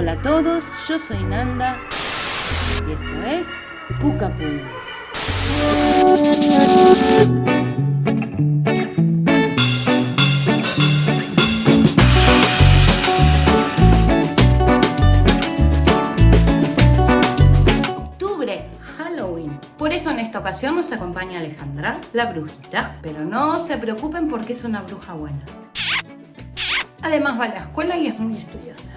Hola a todos, yo soy Nanda y esto es Pucapú. Octubre, Halloween. Por eso en esta ocasión nos acompaña Alejandra, la brujita, pero no se preocupen porque es una bruja buena. Además va a la escuela y es muy estudiosa.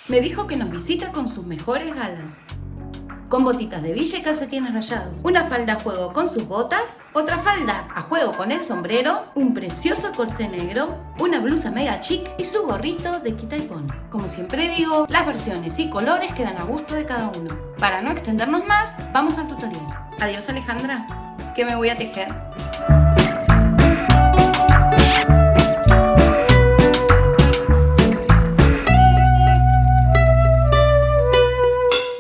Me dijo que nos visita con sus mejores galas. Con botitas de villa y calcetines rayados. Una falda a juego con sus botas. Otra falda a juego con el sombrero. Un precioso corsé negro. Una blusa mega chic y su gorrito de quita y pon. Como siempre digo, las versiones y colores quedan a gusto de cada uno. Para no extendernos más, vamos al tutorial. Adiós Alejandra, que me voy a tejer.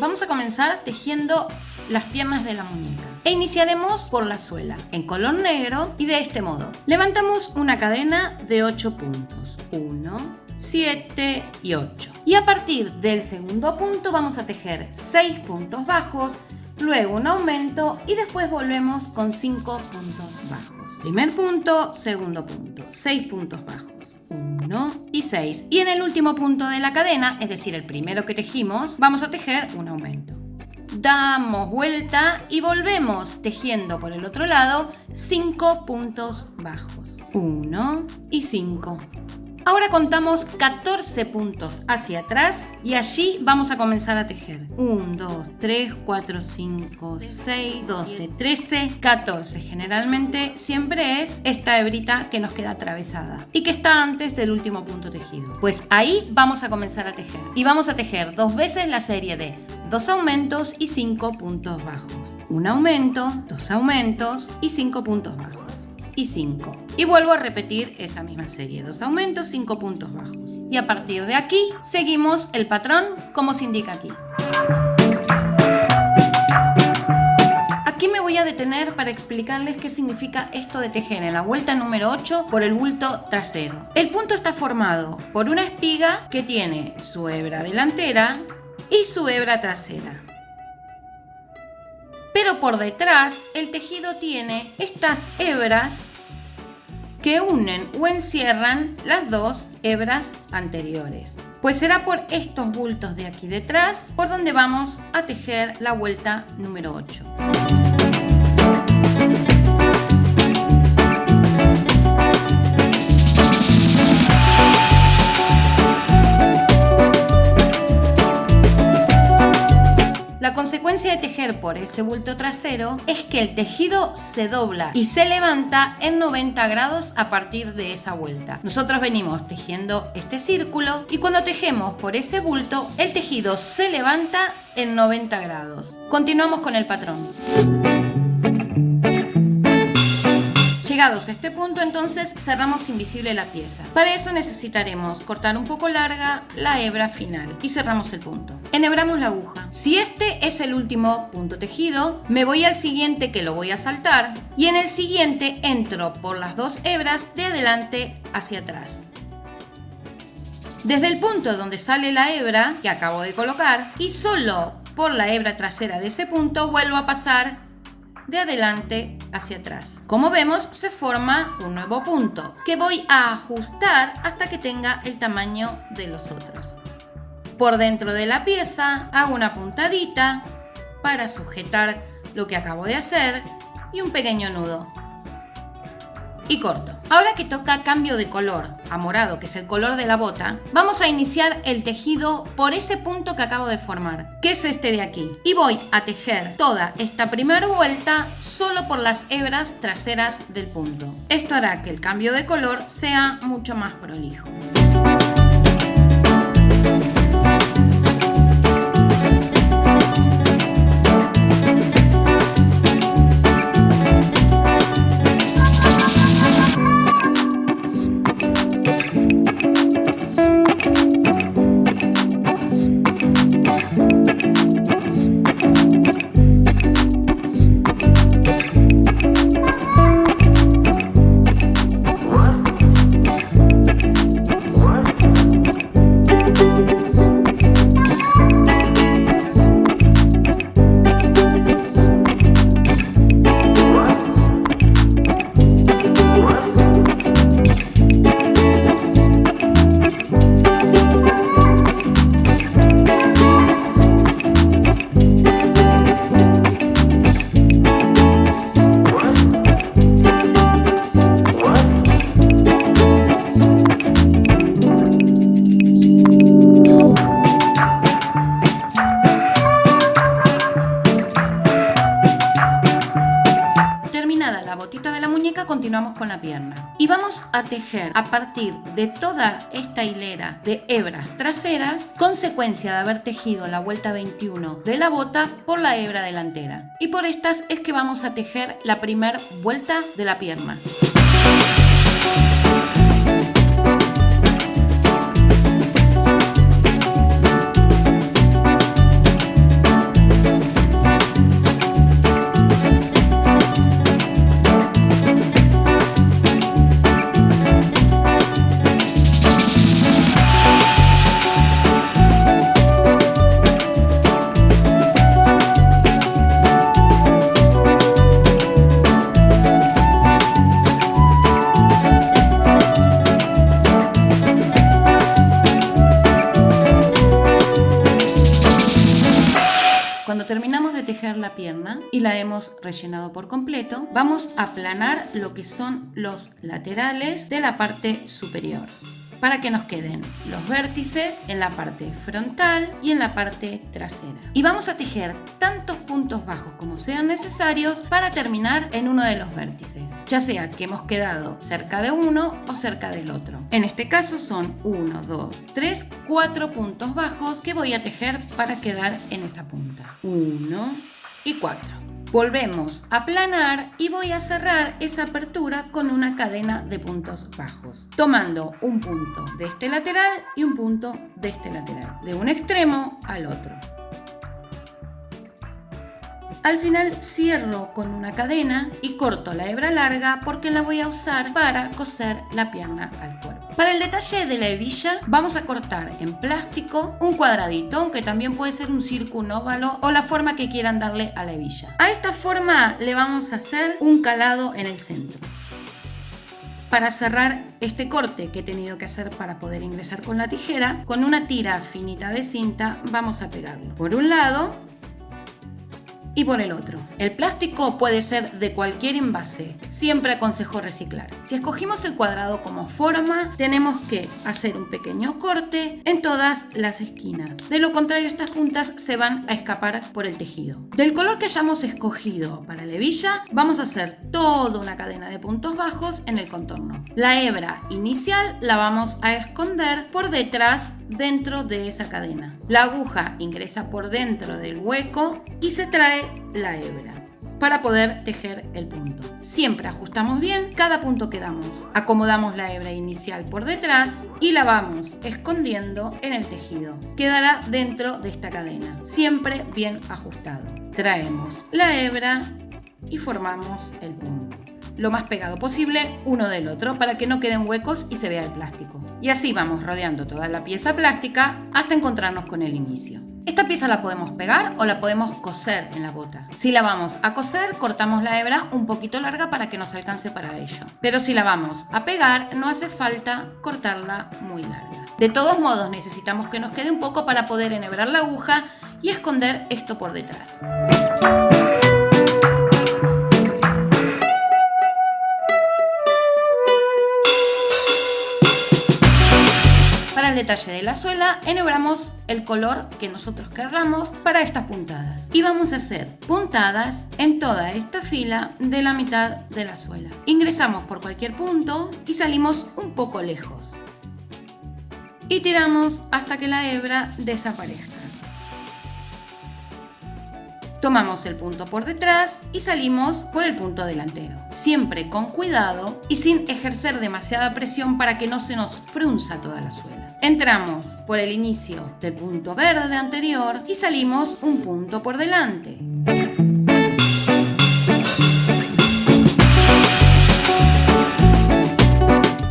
Vamos a comenzar tejiendo las piernas de la muñeca e iniciaremos por la suela en color negro y de este modo. Levantamos una cadena de 8 puntos, 1, 7 y 8, y a partir del segundo punto vamos a tejer 6 puntos bajos, luego un aumento y después volvemos con 5 puntos bajos. Primer punto, segundo punto, 6 puntos bajos. 1 y 6, y en el último punto de la cadena, es decir, el primero que tejimos, vamos a tejer un aumento. Damos vuelta y volvemos tejiendo por el otro lado 5 puntos bajos. 1 y 5. Ahora contamos 14 puntos hacia atrás y allí vamos a comenzar a tejer. 1, 2, 3, 4, 5, 6, 12, 13, 14. Generalmente siempre es esta hebrita que nos queda atravesada y que está antes del último punto tejido. Pues ahí vamos a comenzar a tejer. Y vamos a tejer 2 veces la serie de 2 aumentos y 5 puntos bajos. Un aumento, 2 aumentos y 5 puntos bajos. Y 5. Y vuelvo a repetir esa misma serie, 2 aumentos, 5 puntos bajos. Y a partir de aquí seguimos el patrón como se indica aquí. Aquí me voy a detener para explicarles qué significa esto de tejer en la vuelta número 8 por el bulto trasero. El punto está formado por una espiga que tiene su hebra delantera y su hebra trasera. Pero por detrás el tejido tiene estas hebras que unen o encierran las dos hebras anteriores. Pues será por estos bultos de aquí detrás por donde vamos a tejer la vuelta número 8. La consecuencia de tejer por ese bulto trasero es que el tejido se dobla y se levanta en 90 grados a partir de esa vuelta. Nosotros venimos tejiendo este círculo y cuando tejemos por ese bulto, el tejido se levanta en 90 grados. Continuamos con el patrón. Llegados a este punto, entonces cerramos invisible la pieza. Para eso necesitaremos cortar un poco larga la hebra final y cerramos el punto. Enhebramos la aguja. Si este es el último punto tejido, me voy al siguiente que lo voy a saltar y en el siguiente entro por las 2 hebras de adelante hacia atrás. Desde el punto donde sale la hebra que acabo de colocar y solo por la hebra trasera de ese punto vuelvo a pasar de adelante hacia atrás. Como vemos, se forma un nuevo punto que voy a ajustar hasta que tenga el tamaño de los otros. Por dentro de la pieza hago una puntadita para sujetar lo que acabo de hacer y un pequeño nudo. Y corto. Ahora que toca cambio de color a morado, que es el color de la bota, vamos a iniciar el tejido por ese punto que acabo de formar, que es este de aquí. Y voy a tejer toda esta primera vuelta solo por las hebras traseras del punto. Esto hará que el cambio de color sea mucho más prolijo. continuamos con la pierna. Y vamos a tejer a partir de toda esta hilera de hebras traseras, consecuencia de haber tejido la vuelta 21 de la bota por la hebra delantera. Y por estas es que vamos a tejer la primera vuelta de la pierna. Cuando terminamos de tejer la pierna y la hemos rellenado por completo, vamos a aplanar lo que son los laterales de la parte superior para que nos queden los vértices en la parte frontal y en la parte trasera. Y vamos a tejer tantos puntos bajos como sean necesarios para terminar en uno de los vértices, ya sea que hemos quedado cerca de uno o cerca del otro. En este caso son 1, 2, 3, 4 puntos bajos que voy a tejer para quedar en esa punta. 1 y 4. Volvemos a aplanar y voy a cerrar esa apertura con una cadena de puntos bajos, tomando un punto de este lateral y un punto de este lateral, de un extremo al otro. Al final cierro con una cadena y corto la hebra larga porque la voy a usar para coser la pierna al cuerpo. Para el detalle de la hebilla vamos a cortar en plástico un cuadradito, aunque también puede ser un círculo, un óvalo o la forma que quieran darle a la hebilla. A esta forma le vamos a hacer un calado en el centro. Para cerrar este corte que he tenido que hacer para poder ingresar con la tijera, con una tira finita de cinta vamos a pegarlo por un lado y por el otro. El plástico puede ser de cualquier envase, siempre aconsejo reciclar. Si escogimos el cuadrado como forma, tenemos que hacer un pequeño corte en todas las esquinas. De lo contrario, estas puntas se van a escapar por el tejido. Del color que hayamos escogido para la hebilla, vamos a hacer toda una cadena de puntos bajos en el contorno. La hebra inicial la vamos a esconder por detrás dentro de esa cadena. La aguja ingresa por dentro del hueco y se trae la hebra para poder tejer el punto. Siempre ajustamos bien cada punto que damos. Acomodamos la hebra inicial por detrás y la vamos escondiendo en el tejido. Quedará dentro de esta cadena, siempre bien ajustado. Traemos la hebra y formamos el punto, lo más pegado posible uno del otro para que no queden huecos y se vea el plástico. Y así vamos rodeando toda la pieza plástica hasta encontrarnos con el inicio. Esta pieza la podemos pegar o la podemos coser en la bota. Si la vamos a coser, cortamos la hebra un poquito larga para que nos alcance para ello. Pero si la vamos a pegar, no hace falta cortarla muy larga. De todos modos, necesitamos que nos quede un poco para poder enhebrar la aguja y esconder esto por detrás. Para el detalle de la suela, enhebramos el color que nosotros querramos para estas puntadas. Y vamos a hacer puntadas en toda esta fila de la mitad de la suela. Ingresamos por cualquier punto y salimos un poco lejos. Y tiramos hasta que la hebra desaparezca. Tomamos el punto por detrás y salimos por el punto delantero. Siempre con cuidado y sin ejercer demasiada presión para que no se nos frunza toda la suela. Entramos por el inicio del punto verde anterior y salimos un punto por delante.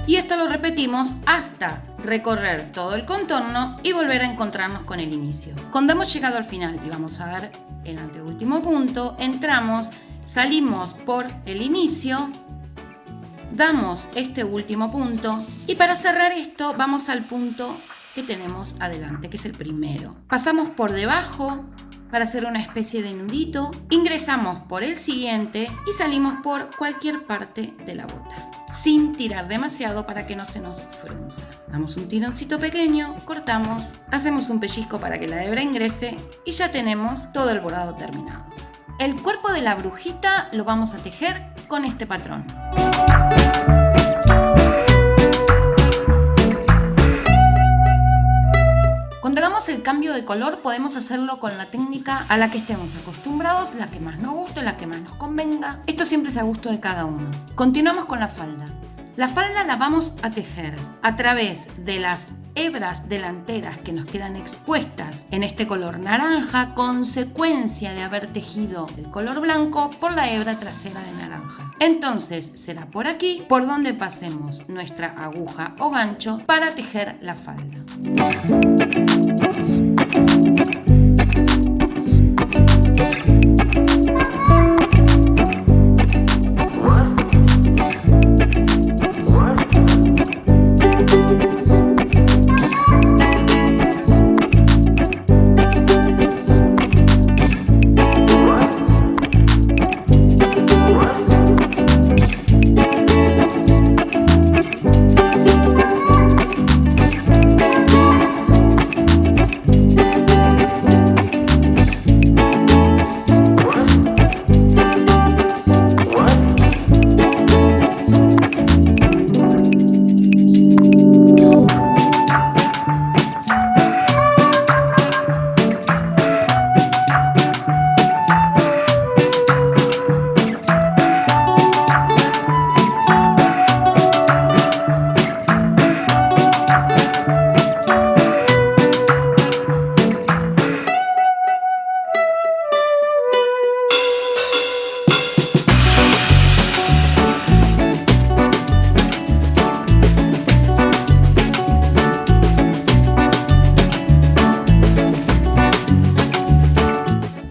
Y esto lo repetimos hasta recorrer todo el contorno y volver a encontrarnos con el inicio. Cuando hemos llegado al final y vamos a ver el anteúltimo punto, entramos, salimos por el inicio, damos este último punto y para cerrar esto vamos al punto que tenemos adelante, que es el primero. Pasamos por debajo para hacer una especie de nudito, ingresamos por el siguiente y salimos por cualquier parte de la bota, sin tirar demasiado para que no se nos frunza. Damos un tironcito pequeño, cortamos, hacemos un pellizco para que la hebra ingrese y ya tenemos todo el bordado terminado. El cuerpo de la brujita lo vamos a tejer con este patrón. hacemos el cambio de color podemos hacerlo con la técnica a la que estemos acostumbrados, la que más nos guste, la que más nos convenga. Esto siempre es a gusto de cada uno. Continuamos con la falda. La falda la vamos a tejer a través de las hebras delanteras que nos quedan expuestas en este color naranja, consecuencia de haber tejido el color blanco por la hebra trasera de naranja. Entonces será por aquí por donde pasemos nuestra aguja o gancho para tejer la falda.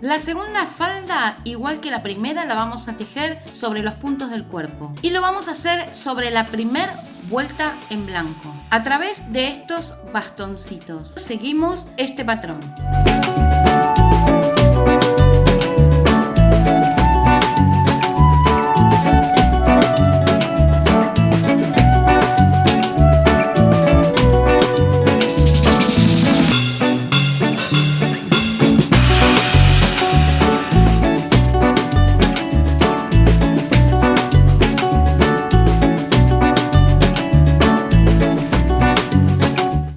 La segunda falda, igual que la primera, la vamos a tejer sobre los puntos del cuerpo y lo vamos a hacer sobre la primera vuelta en blanco a través de estos bastoncitos. Seguimos este patrón.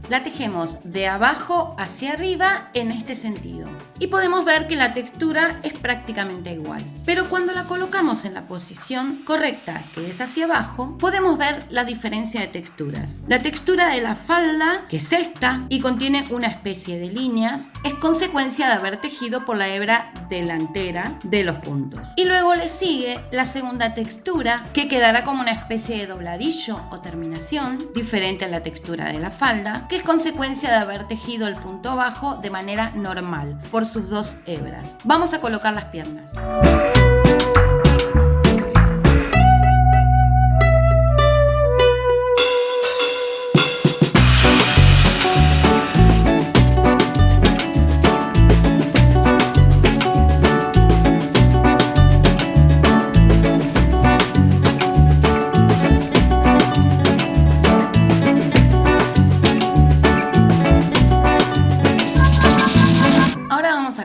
La tejemos de abajo hacia arriba en este sentido y podemos ver que la textura es prácticamente igual, pero cuando la colocamos en la posición correcta, que es hacia abajo, podemos ver la diferencia de texturas. La textura de la falda, que es esta y contiene una especie de líneas, es consecuencia de haber tejido por la hebra delantera de los puntos, y luego le sigue la segunda textura, que quedará como una especie de dobladillo o terminación diferente a la textura de la falda, que es consecuencia de haber tejido el punto bajo de manera normal por sus dos hebras. Vamos a colocar las piernas.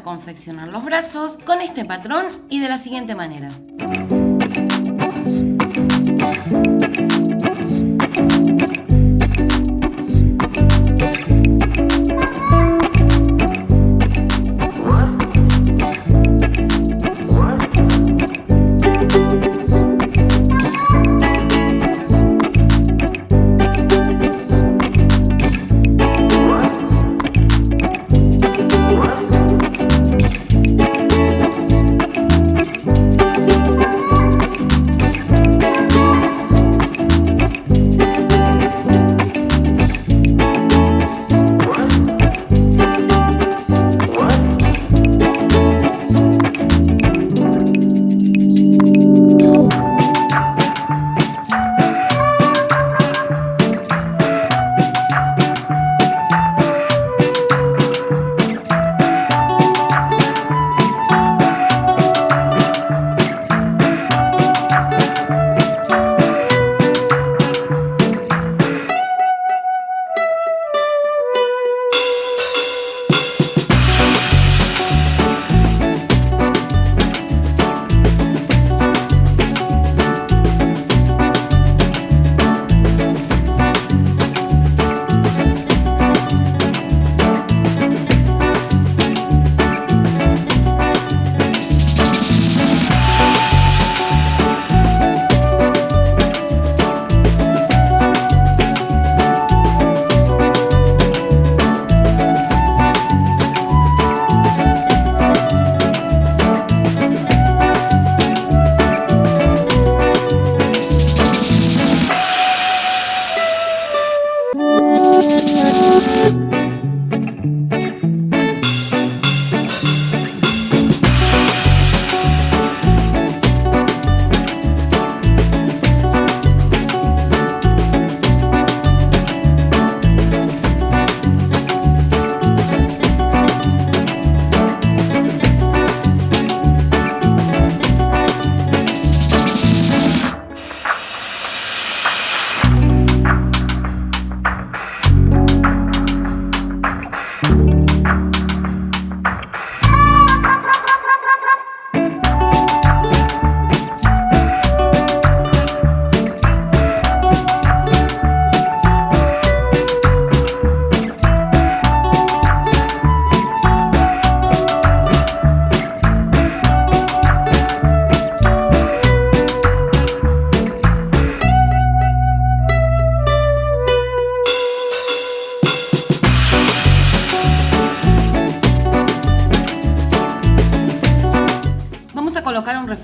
Confeccionar los brazos con este patrón y de la siguiente manera.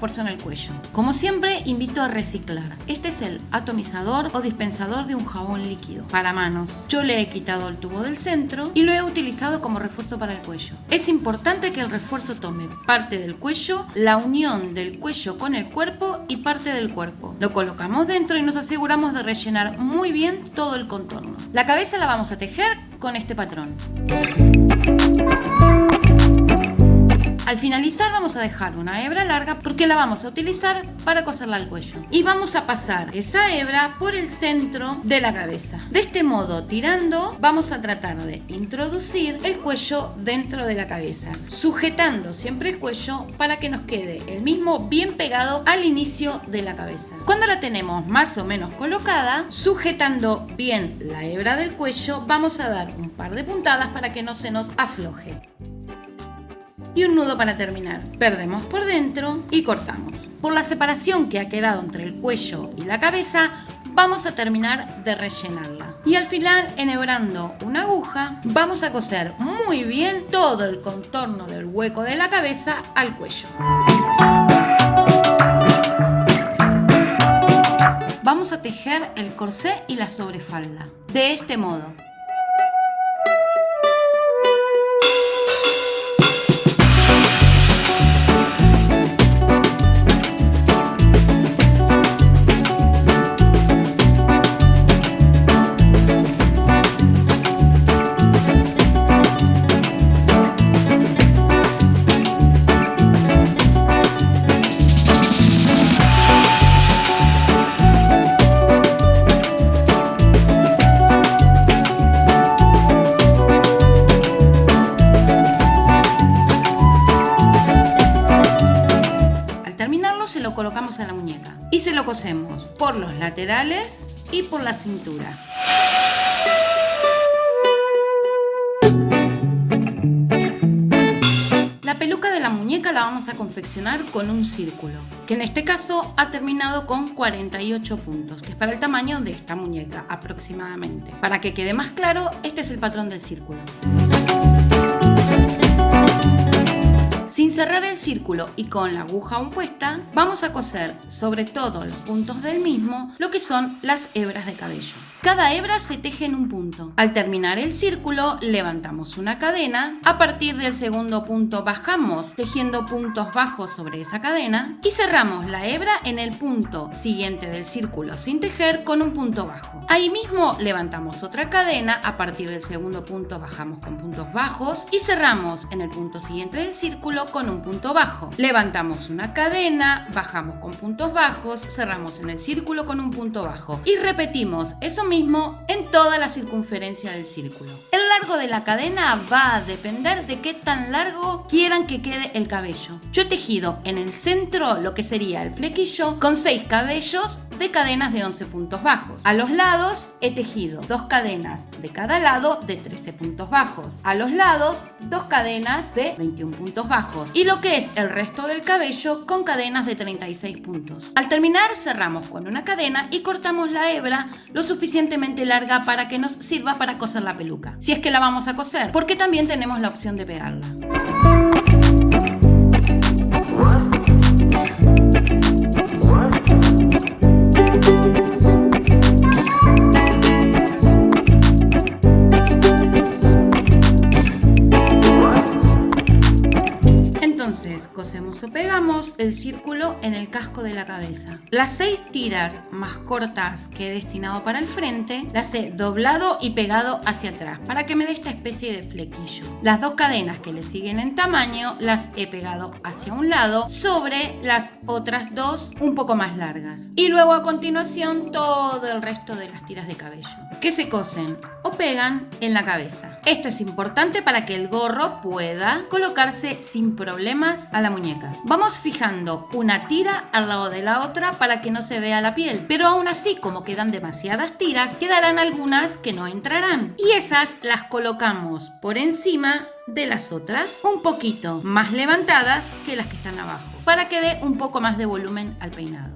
refuerzo en el cuello. Como siempre, invito a reciclar. Este es el atomizador o dispensador de un jabón líquido para manos. Yo le he quitado el tubo del centro y lo he utilizado como refuerzo para el cuello. Es importante que el refuerzo tome parte del cuello, la unión del cuello con el cuerpo y parte del cuerpo. Lo colocamos dentro y nos aseguramos de rellenar muy bien todo el contorno. La cabeza la vamos a tejer con este patrón. Al finalizar vamos a dejar una hebra larga porque la vamos a utilizar para coserla al cuello. Y vamos a pasar esa hebra por el centro de la cabeza. De este modo, tirando, vamos a tratar de introducir el cuello dentro de la cabeza, sujetando siempre el cuello para que nos quede el mismo bien pegado al inicio de la cabeza. Cuando la tenemos más o menos colocada, sujetando bien la hebra del cuello, vamos a dar un par de puntadas para que no se nos afloje. Y un nudo para terminar. Perdemos por dentro y cortamos. Por la separación que ha quedado entre el cuello y la cabeza, vamos a terminar de rellenarla. Y al final, enhebrando una aguja, vamos a coser muy bien todo el contorno del hueco de la cabeza al cuello. Vamos a tejer el corsé y la sobrefalda. De este modo. Se lo colocamos a la muñeca y se lo cosemos por los laterales y por la cintura. La peluca de la muñeca la vamos a confeccionar con un círculo, que en este caso ha terminado con 48 puntos, que es para el tamaño de esta muñeca aproximadamente. Para que quede más claro, este es el patrón del círculo. Sin cerrar el círculo y con la aguja aún puesta, vamos a coser sobre todos los puntos del mismo lo que son las hebras de cabello. Cada hebra se teje en un punto. Al terminar el círculo, levantamos una cadena. A partir del segundo punto bajamos, tejiendo puntos bajos sobre esa cadena y cerramos la hebra en el punto siguiente del círculo sin tejer con un punto bajo. Ahí mismo levantamos otra cadena. A partir del segundo punto bajamos con puntos bajos y cerramos en el punto siguiente del círculo con un punto bajo. Levantamos una cadena, bajamos con puntos bajos, cerramos en el círculo con un punto bajo y repetimos eso mismo en toda la circunferencia del círculo. El largo de la cadena va a depender de qué tan largo quieran que quede el cabello. Yo he tejido en el centro lo que sería el flequillo con 6 cabellos de cadenas de 11 puntos bajos. A los lados he tejido 2 cadenas de cada lado de 13 puntos bajos. A los lados 2 cadenas de 21 puntos bajos. Y lo que es el resto del cabello con cadenas de 36 puntos. Al terminar cerramos con una cadena y cortamos la hebra lo suficientemente larga para que nos sirva para coser la peluca. Si es que la vamos a coser, porque también tenemos la opción de pegarla. Entonces, cosemos o pegamos el círculo en el casco de la cabeza. Las 6 tiras más cortas que he destinado para el frente, las he doblado y pegado hacia atrás para que me dé esta especie de flequillo. Las 2 cadenas que le siguen en tamaño las he pegado hacia un lado sobre las otras 2 un poco más largas. Y luego a continuación todo el resto de las tiras de cabello, que se cosen o pegan en la cabeza. Esto es importante para que el gorro pueda colocarse sin problemas a la muñeca. Vamos fijando una tira al lado de la otra para que no se vea la piel, pero aún así, como quedan demasiadas tiras, quedarán algunas que no entrarán y esas las colocamos por encima de las otras, un poquito más levantadas que las que están abajo, para que dé un poco más de volumen al peinado.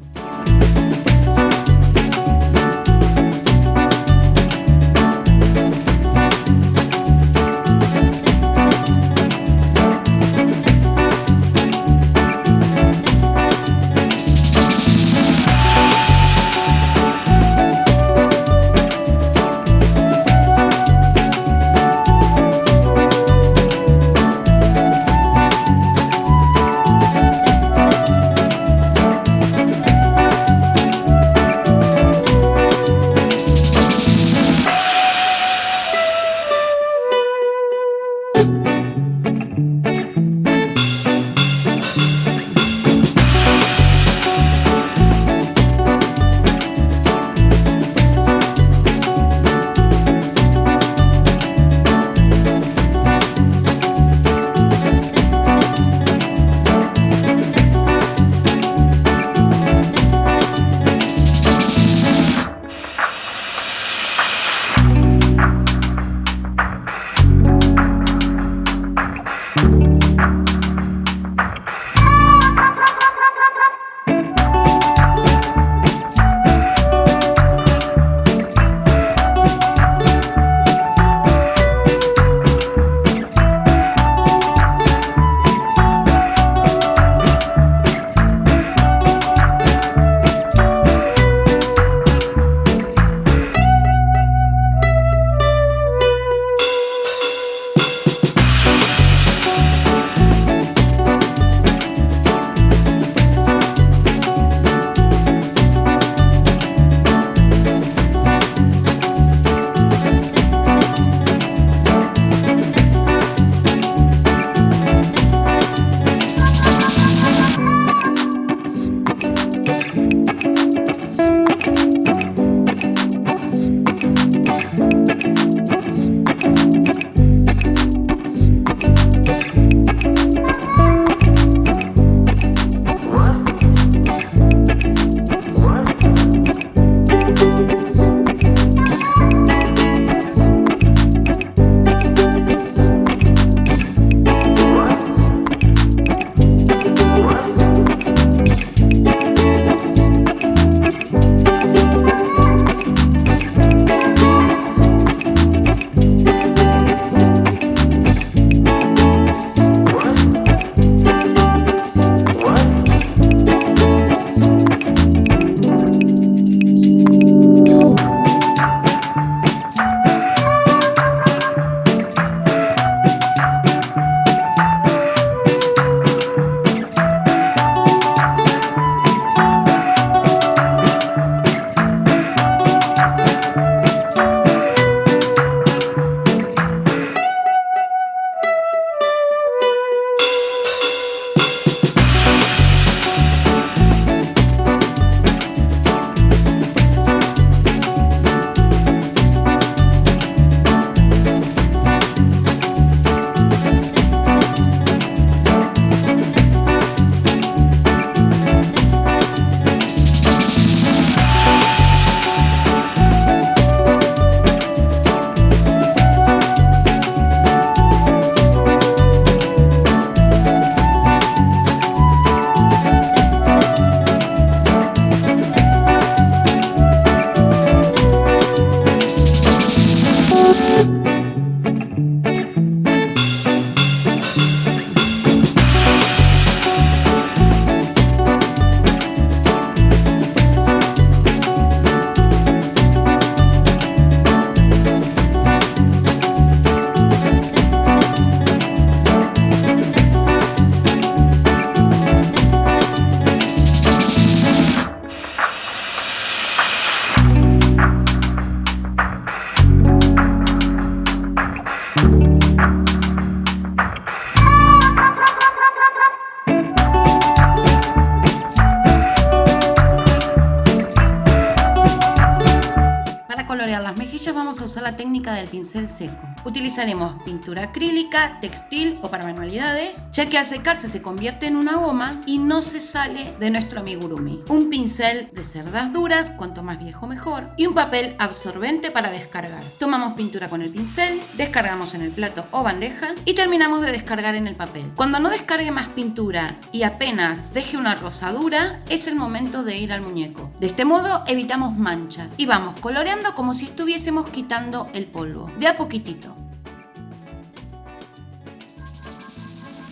pincel seco. Utilizaremos pintura acrílica, textil o para manualidades, ya que al secarse se convierte en una goma y no se sale de nuestro amigurumi. Un pincel de cerdas duras, cuanto más viejo mejor, y un papel absorbente para descargar. Tomamos pintura con el pincel, descargamos en el plato o bandeja y terminamos de descargar en el papel. Cuando no descargue más pintura y apenas deje una rosadura, es el momento de ir al muñeco. De este modo evitamos manchas y vamos coloreando como si estuviésemos quitando el polvo, de a poquitito.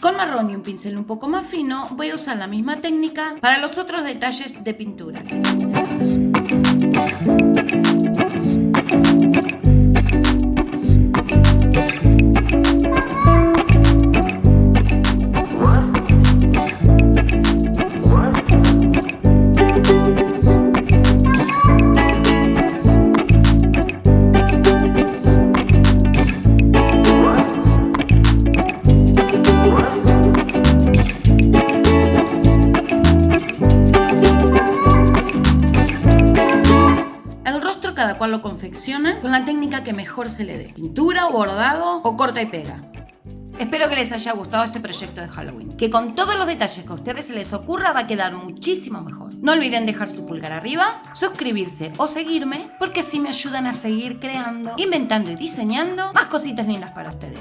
Con marrón y un pincel un poco más fino voy a usar la misma técnica para los otros detalles de pintura. Cada cual lo confecciona con la técnica que mejor se le dé: pintura, bordado o corta y pega. Espero que les haya gustado este proyecto de Halloween, que con todos los detalles que a ustedes se les ocurra va a quedar muchísimo mejor. No olviden dejar su pulgar arriba, suscribirse o seguirme, porque así me ayudan a seguir creando, inventando y diseñando más cositas lindas para ustedes.